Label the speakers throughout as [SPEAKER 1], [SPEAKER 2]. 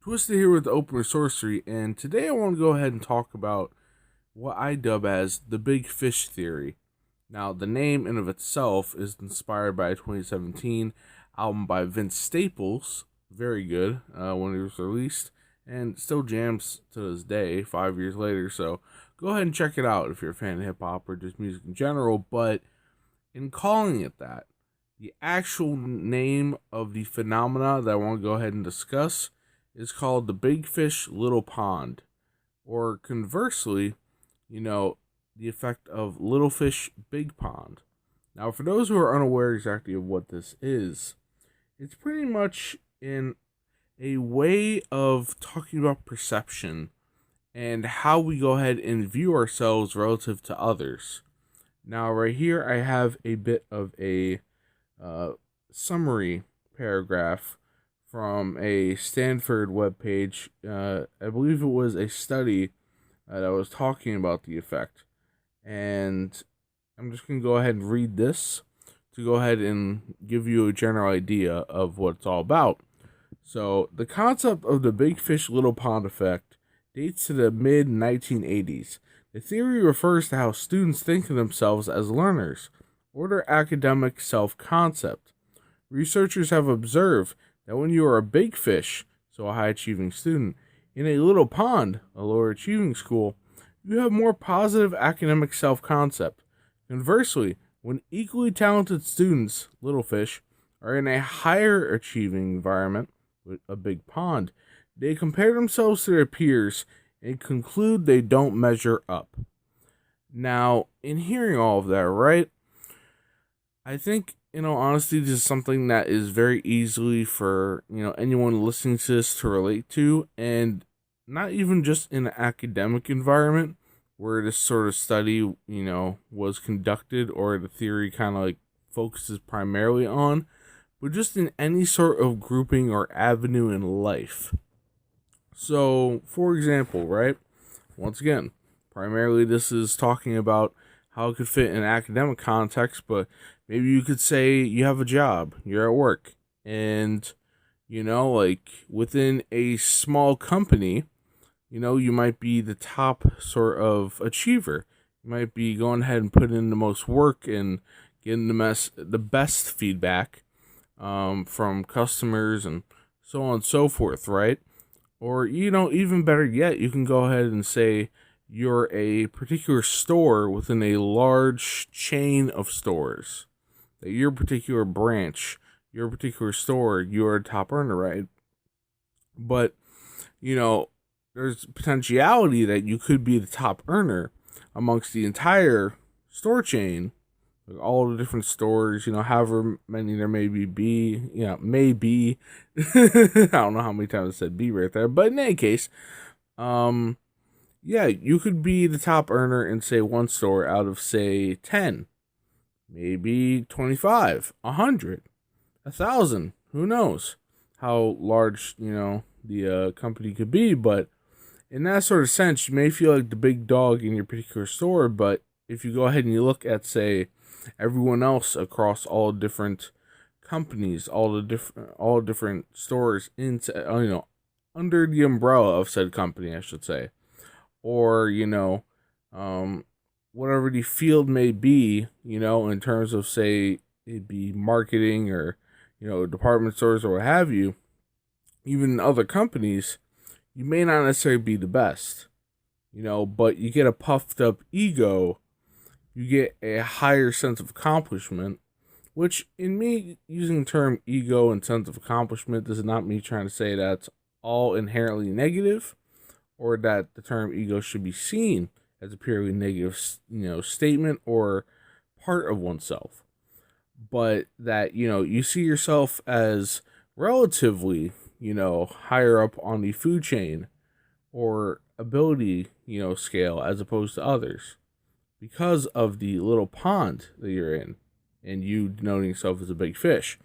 [SPEAKER 1] Twisted here with Open Sorcery, and today I want to go ahead and talk about what I dub as the Big Fish Theory. Now, the name in of itself is inspired by a 2017 album by Vince Staples, very good when it was released, and still jams to this day, 5 years later. So go ahead and check it out if you're a fan of hip hop or just music in general. But in calling it that, the actual name of the phenomena that I want to go ahead and discuss is called the Big Fish Little Pond. Or conversely, the effect of Little Fish Big Pond. Now, for those who are unaware exactly of what this is, it's pretty much in a way of talking about perception and how we go ahead and view ourselves relative to others. Now, right here, I have a bit of a summary paragraph from a Stanford webpage. I believe it was a study that was talking about the effect. And I'm just going to go ahead and read this to go ahead and give you a general idea of what it's all about. So, the concept of the Big Fish Little Pond effect dates to the mid 1980s. The theory refers to how students think of themselves as learners, or their academic self-concept. Researchers have observed that when you are a big fish, so a high-achieving student, in a little pond, a lower-achieving school, you have more positive academic self-concept. Conversely, when equally talented students, little fish, are in a higher-achieving environment, with a big pond, they compare themselves to their peers and conclude they don't measure up. Now, in hearing all of that, right, I think, honestly, this is something that is very easily for, anyone listening to this to relate to, and not even just in an academic environment where this sort of study, was conducted or the theory kind of like focuses primarily on, but just in any sort of grouping or avenue in life. So, for example, right, once again, primarily this is talking about how it could fit in an academic context, but maybe you could say you have a job, you're at work, and, like within a small company, you might be the top sort of achiever. You might be going ahead and putting in the most work and getting the best feedback from customers and so on and so forth, right? Or, even better yet, you can go ahead and say you're a particular store within a large chain of stores. That your particular branch, your particular store, you're a top earner, right? But, there's potentiality that you could be the top earner amongst the entire store chain, like all the different stores, however many there maybe. I don't know how many times I said be right there, but in any case, yeah, you could be the top earner in, say, one store out of, say, 10, maybe 25, 100, 1,000. Who knows how large, the company could be, but in that sort of sense, you may feel like the big dog in your particular store, but if you go ahead and you look at, say, everyone else across all different companies, all different stores into, under the umbrella of said company, I should say, or, whatever the field may be, in terms of, say, it'd be marketing or, department stores or what have you, even in other companies, you may not necessarily be the best, but you get a puffed up ego, you get a higher sense of accomplishment, which in me using the term ego and sense of accomplishment does not me trying to say that's all inherently negative or that the term ego should be seen as a purely negative, statement or part of oneself, but that, you see yourself as relatively, higher up on the food chain or ability, scale as opposed to others because of the little pond that you're in and you denoting yourself as a big fish.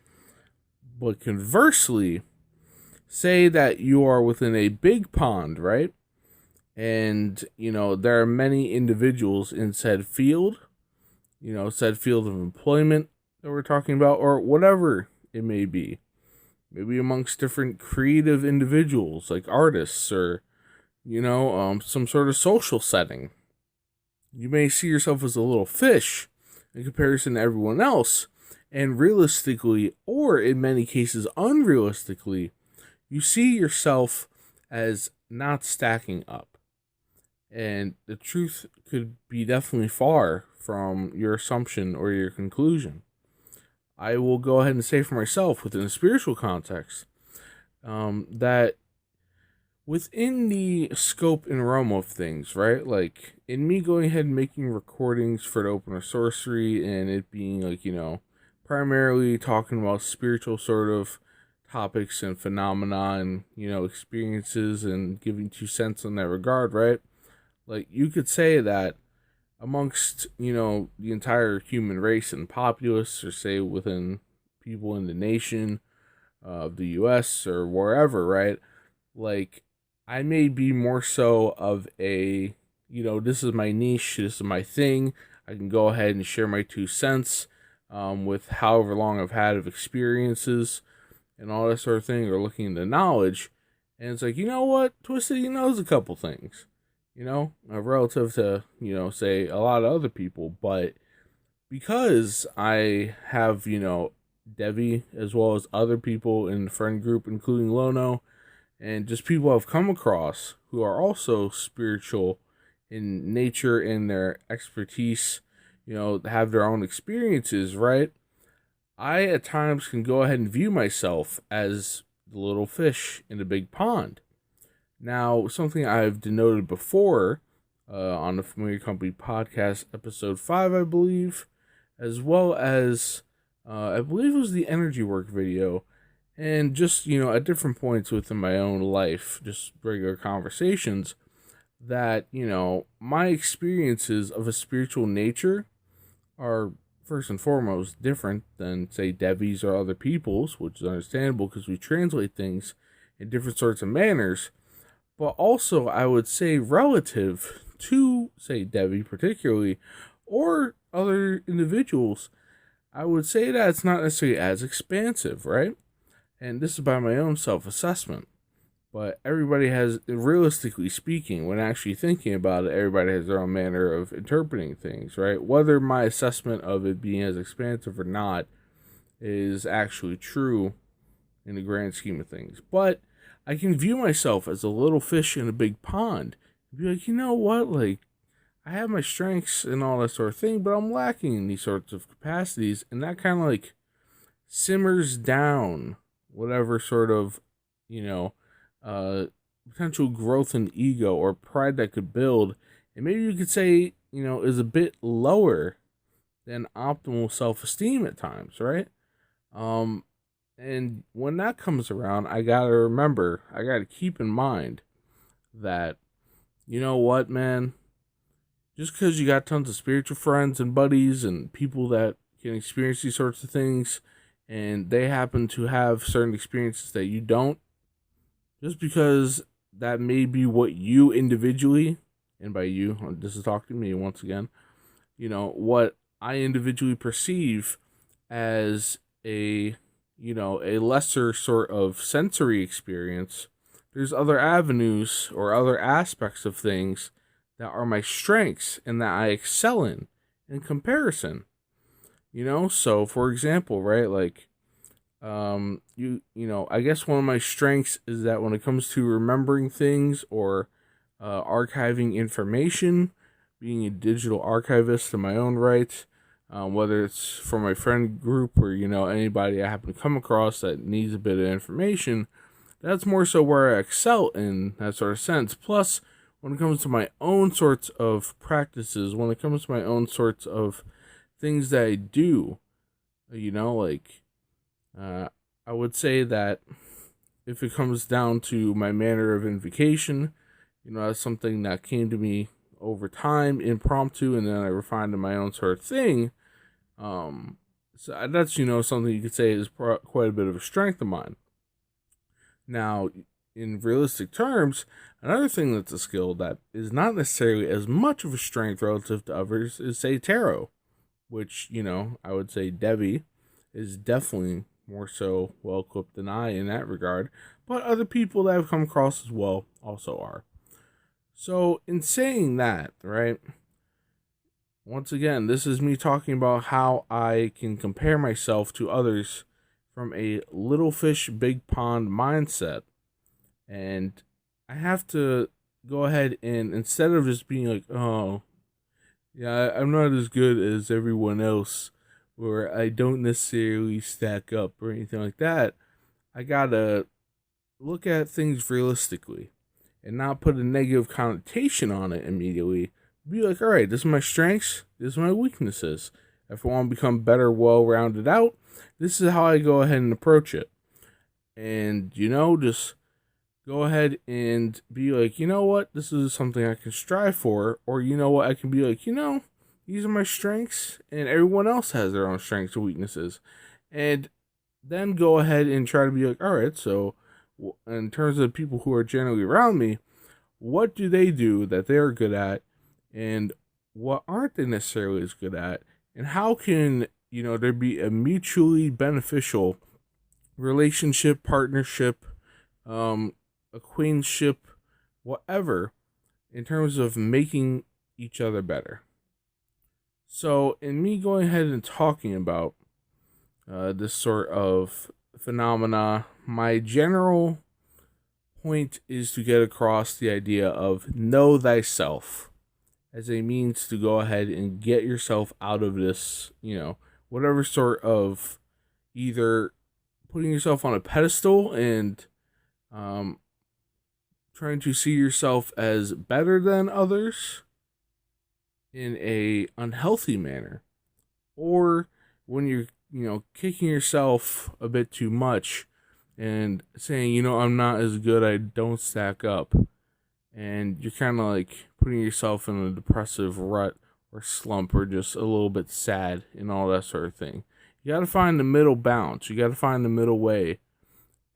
[SPEAKER 1] But conversely, say that you are within a big pond, right? And, there are many individuals in said field, said field of employment that we're talking about, or whatever it may be. maybe amongst different creative individuals like artists or, some sort of social setting. You may see yourself as a little fish in comparison to everyone else, and realistically, or in many cases unrealistically, you see yourself as not stacking up. And the truth could be definitely far from your assumption or your conclusion. I will go ahead and say for myself, within a spiritual context, that within the scope and realm of things, right? Like, in me going ahead and making recordings for the Open of Sorcery and it being, like, primarily talking about spiritual sort of topics and phenomena and, experiences and giving 2 cents in that regard, right? Like, you could say that amongst, the entire human race and populace, or say within people in the nation of the US or wherever, right? Like, I may be more so of a, this is my niche, this is my thing. I can go ahead and share my 2 cents with however long I've had of experiences and all that sort of thing, or looking into knowledge. And it's like, you know what? Twisted, he knows a couple things, relative to, say a lot of other people. But because I have, Devi, as well as other people in the friend group, including Lono, and just people I've come across who are also spiritual in nature and their expertise, have their own experiences, right? I at times can go ahead and view myself as the little fish in a big pond. Now, something I've denoted before on the Familiar Company podcast, episode 5, I believe, as well as I believe it was the energy work video. And just, at different points within my own life, just regular conversations, that, my experiences of a spiritual nature are first and foremost different than, say, Devi's or other people's, which is understandable because we translate things in different sorts of manners. But also, I would say, relative to, say, Devi particularly, or other individuals, I would say that it's not necessarily as expansive, right? And this is by my own self-assessment. But everybody has, realistically speaking, when actually thinking about it, everybody has their own manner of interpreting things, right? Whether my assessment of it being as expansive or not is actually true in the grand scheme of things. But I can view myself as a little fish in a big pond. Be like, you know what? Like, I have my strengths and all that sort of thing, but I'm lacking in these sorts of capacities. And that kind of like simmers down whatever sort of, potential growth in ego or pride that could build. And maybe you could say, is a bit lower than optimal self-esteem at times, right? And when that comes around, I gotta keep in mind that, you know what, man? Just because you got tons of spiritual friends and buddies and people that can experience these sorts of things, and they happen to have certain experiences that you don't, just because that may be what you individually, and by you, this is talking to me once again, what I individually perceive as a lesser sort of sensory experience, there's other avenues or other aspects of things that are my strengths and that I excel in comparison. So for example, right, like, I guess one of my strengths is that when it comes to remembering things or archiving information, being a digital archivist in my own right, whether it's for my friend group or, anybody I happen to come across that needs a bit of information, that's more so where I excel in that sort of sense. Plus, when it comes to my own sorts of practices, when it comes to my own sorts of things that I do, I would say that if it comes down to my manner of invocation, that's something that came to me over time, impromptu, and then I refined in my own sort of thing. So that's, something you could say is quite a bit of a strength of mine. Now, in realistic terms, another thing that's a skill that is not necessarily as much of a strength relative to others is, say, tarot, which, I would say Devi is definitely, more so well equipped than I in that regard, but other people that I've come across as well also are. So, in saying that, right, once again, this is me talking about how I can compare myself to others from a little fish, big pond mindset. And I have to go ahead and, instead of just being like, oh, yeah, I'm not as good as everyone else, or I don't necessarily stack up or anything like that, I gotta look at things realistically and not put a negative connotation on it immediately. Be like, all right, this is my strengths, this is my weaknesses. If I want to become better, well rounded out, this is how I go ahead and approach it. And, just go ahead and be like, you know what, this is something I can strive for. Or, you know what, I can be like, these are my strengths, and everyone else has their own strengths and weaknesses. And then go ahead and try to be like, all right, so in terms of people who are generally around me, what do they do that they're good at, and what aren't they necessarily as good at, and how can, there be a mutually beneficial relationship, partnership, acquaintanceship, whatever, in terms of making each other better. So, in me going ahead and talking about this sort of phenomena, my general point is to get across the idea of know thyself as a means to go ahead and get yourself out of this, whatever sort of either putting yourself on a pedestal and trying to see yourself as better than others in a unhealthy manner, or when you're kicking yourself a bit too much and saying, I'm not as good, I don't stack up, and you're kind of like putting yourself in a depressive rut or slump, or just a little bit sad and all that sort of thing. You got to find the middle balance. You got to find the middle way.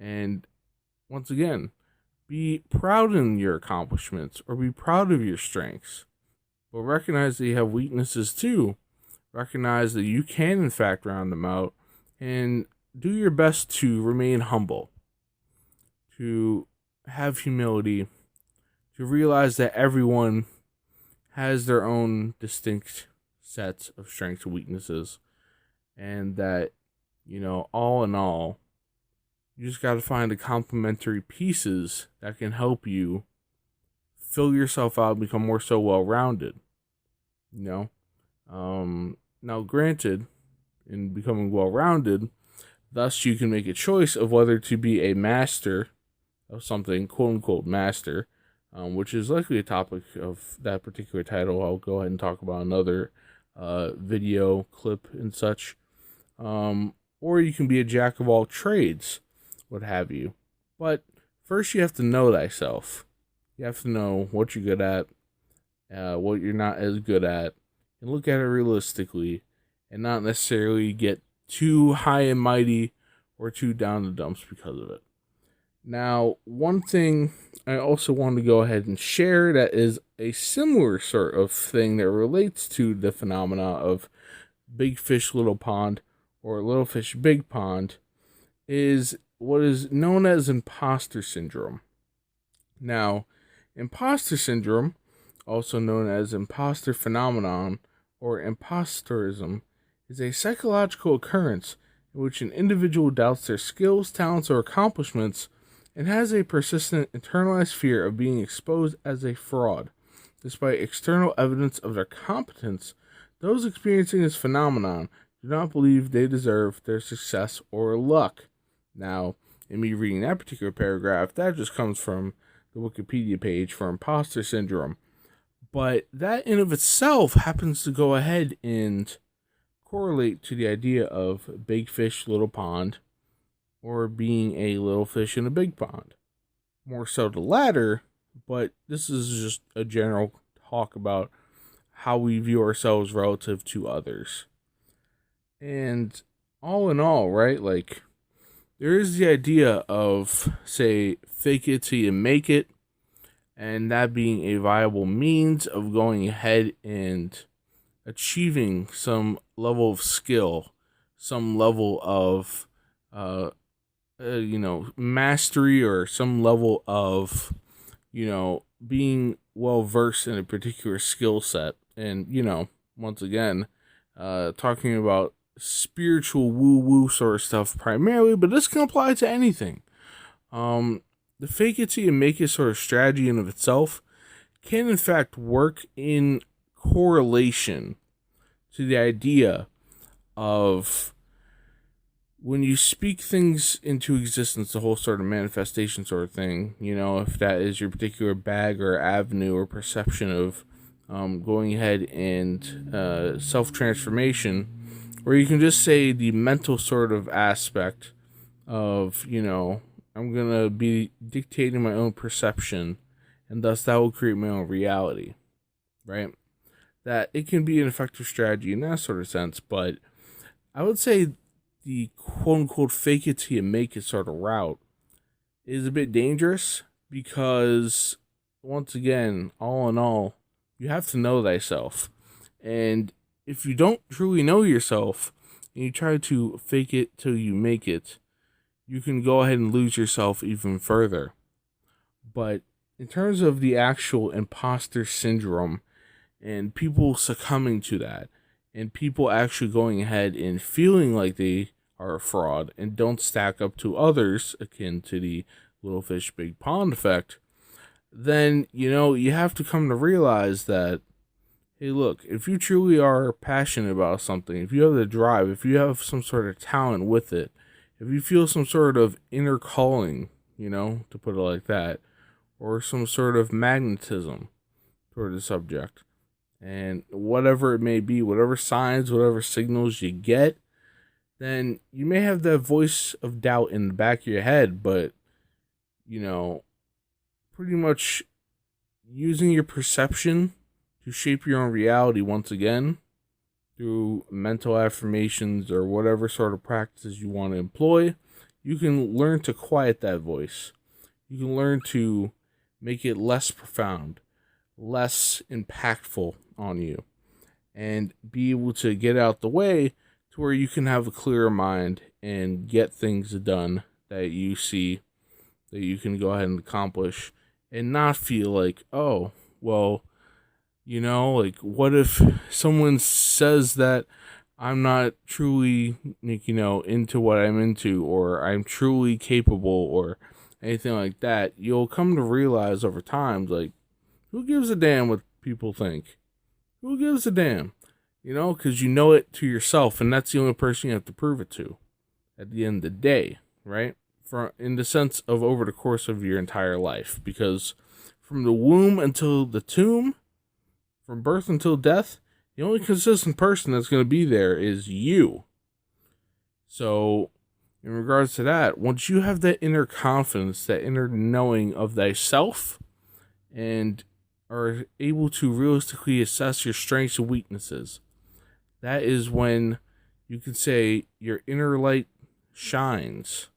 [SPEAKER 1] And once again, be proud in your accomplishments, or be proud of your strengths, but recognize that you have weaknesses too. Recognize that you can, in fact, round them out, and do your best to remain humble, to have humility, to realize that everyone has their own distinct sets of strengths and weaknesses, and that, all in all, you just got to find the complementary pieces that can help you fill yourself out and become more so well-rounded. Now, granted, in becoming well-rounded, thus you can make a choice of whether to be a master of something, quote-unquote master, which is likely a topic of that particular title. I'll go ahead and talk about another video clip and such. Or you can be a jack of all trades, what have you. But first you have to know thyself. You have to know what you're good at, what you're not as good at, and look at it realistically, and not necessarily get too high and mighty or too down the dumps because of it. Now, one thing I also want to go ahead and share that is a similar sort of thing that relates to the phenomena of big fish, little pond, or little fish, big pond, is what is known as imposter syndrome. Now, imposter syndrome, also known as imposter phenomenon or imposterism, is a psychological occurrence in which an individual doubts their skills, talents, or accomplishments and has a persistent internalized fear of being exposed as a fraud. Despite external evidence of their competence, those experiencing this phenomenon do not believe they deserve their success or luck. Now, in me reading that particular paragraph, that just comes from the Wikipedia page for imposter syndrome. But that in of itself happens to go ahead and correlate to the idea of big fish, little pond, or being a little fish in a big pond. More so the latter, but this is just a general talk about how we view ourselves relative to others. And all in all, right, like, there is the idea of, say, fake it till you make it, and that being a viable means of going ahead and achieving some level of skill, some level of uh, mastery or some level of, being well versed in a particular skill set. And, once again, talking about spiritual woo woo sort of stuff primarily, but this can apply to anything. The fake it till you make it sort of strategy in of itself can in fact work in correlation to the idea of when you speak things into existence, the whole sort of manifestation sort of thing, if that is your particular bag or avenue or perception of going ahead and self-transformation, or you can just say the mental sort of aspect of, I'm going to be dictating my own perception, and thus that will create my own reality, right? That it can be an effective strategy in that sort of sense, but I would say the quote-unquote fake it till you make it sort of route is a bit dangerous because, once again, all in all, you have to know thyself. And if you don't truly know yourself and you try to fake it till you make it, you can go ahead and lose yourself even further. But in terms of the actual imposter syndrome and people succumbing to that, and people actually going ahead and feeling like they are a fraud and don't stack up to others, akin to the little fish, big pond effect, then, you have to come to realize that, hey, look, if you truly are passionate about something, if you have the drive, if you have some sort of talent with it, if you feel some sort of inner calling, to put it like that, or some sort of magnetism toward the subject, and whatever it may be, whatever signs, whatever signals you get, then you may have that voice of doubt in the back of your head, but, pretty much using your perception to shape your own reality once again through mental affirmations or whatever sort of practices you want to employ, you can learn to quiet that voice. You can learn to make it less profound, less impactful on you, and be able to get out the way to where you can have a clearer mind and get things done that you see that you can go ahead and accomplish, and not feel like, oh, well, like, what if someone says that I'm not truly, into what I'm into, or I'm truly capable, or anything like that. You'll come to realize over time, like, who gives a damn what people think? Who gives a damn? Because you know it to yourself, and that's the only person you have to prove it to at the end of the day, right? In the sense of over the course of your entire life, because from the womb until the tomb, from birth until death, the only consistent person that's going to be there is you. So, in regards to that, once you have that inner confidence, that inner knowing of thyself, and are able to realistically assess your strengths and weaknesses, that is when you can say your inner light shines,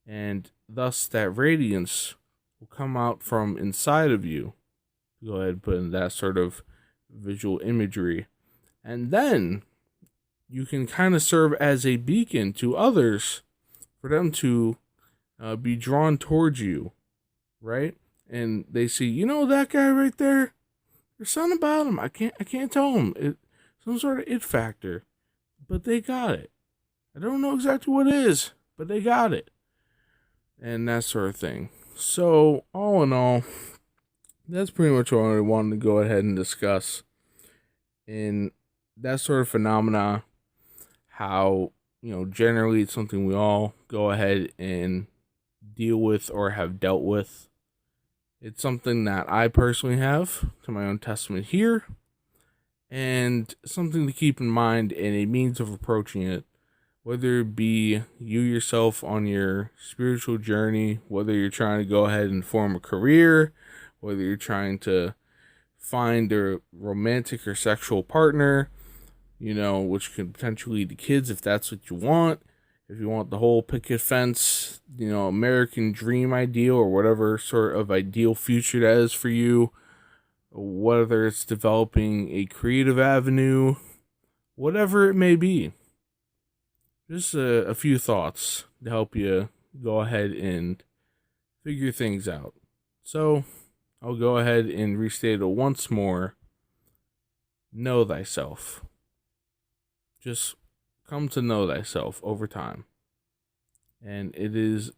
[SPEAKER 1] and thus that radiance will come out from inside of you. Go ahead and put in that sort of visual imagery, and then you can kind of serve as a beacon to others for them to be drawn towards you, right? And they see, that guy right there. There's something about him. I can't tell him. It's some sort of it factor, but they got it. I don't know exactly what it is, but they got it, and that sort of thing. So all in all, that's pretty much what I wanted to go ahead and discuss in that sort of phenomena. How, generally it's something we all go ahead and deal with or have dealt with. It's something that I personally have to my own testament here, and something to keep in mind and a means of approaching it, whether it be you yourself on your spiritual journey, whether you're trying to go ahead and form a career, whether you're trying to find a romantic or sexual partner, which could potentially lead to kids if that's what you want. If you want the whole picket fence, American dream ideal, or whatever sort of ideal future that is for you, whether it's developing a creative avenue, whatever it may be, just a few thoughts to help you go ahead and figure things out. So, I'll go ahead and restate it once more. Know thyself. Just come to know thyself over time. And it is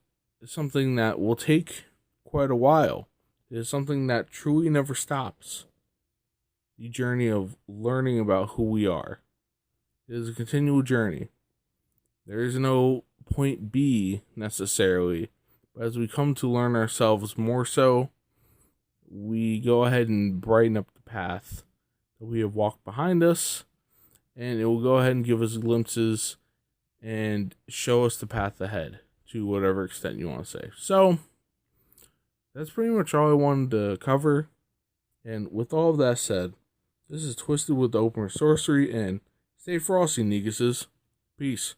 [SPEAKER 1] something that will take quite a while. It is something that truly never stops. The journey of learning about who we are. It is a continual journey. There is no point B necessarily, but as we come to learn ourselves more so, we go ahead and brighten up the path that we have walked behind us, and it will go ahead and give us glimpses and show us the path ahead to whatever extent you want to say. So, that's pretty much all I wanted to cover. And with all of that said, this is Twisted with the Open Sorcery, and stay frosty, Neguses. Peace.